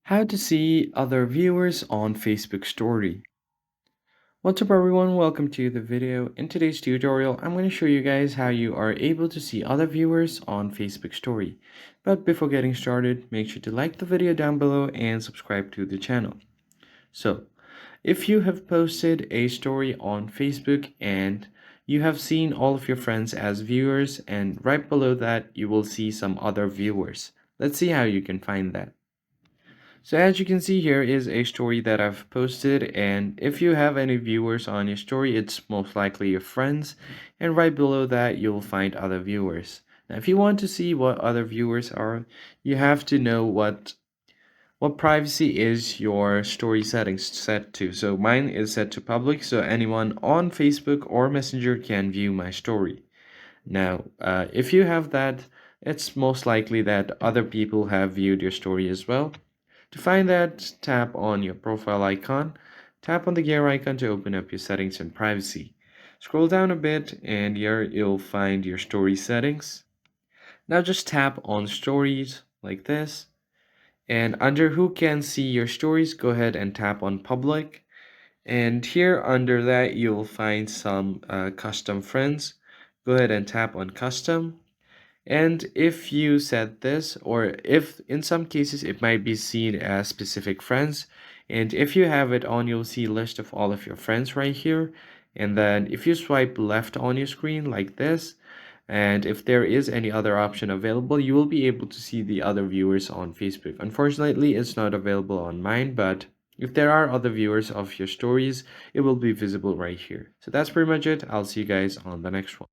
How to see other viewers on Facebook Story. What's up everyone, welcome to the video. In today's tutorial, I'm going to show you guys how you are able to see other viewers on Facebook Story. But before getting started, make sure to like the video down below and subscribe to the channel. So, if you have posted a story on Facebook and you have seen all of your friends as viewers, and right below that you will see some other viewers. Let's see how you can find that. So as you can see, here is a story that I've posted, and if you have any viewers on your story, it's most likely your friends, and right below that you'll find other viewers. Now if you want to see what other viewers are, you have to know what privacy is your story settings set to. So mine is set to public, so anyone on Facebook or Messenger can view my story. Now if you have that, it's most likely that other people have viewed your story as well. To find that, tap on your profile icon, tap on the gear icon to open up your settings and privacy. Scroll down a bit and here you'll find your story settings. Now just tap on stories like this, and under who can see your stories, go ahead and tap on public. And here under that you'll find some custom friends. Go ahead and tap on custom. And if you set this, or if in some cases it might be seen as specific friends, and if you have it on, you'll see list of all of your friends right here. And then if you swipe left on your screen like this, and if there is any other option available, you will be able to see the other viewers on Facebook. Unfortunately, it's not available on mine, but if there are other viewers of your stories, it will be visible right here. So that's pretty much it. I'll see you guys on the next one.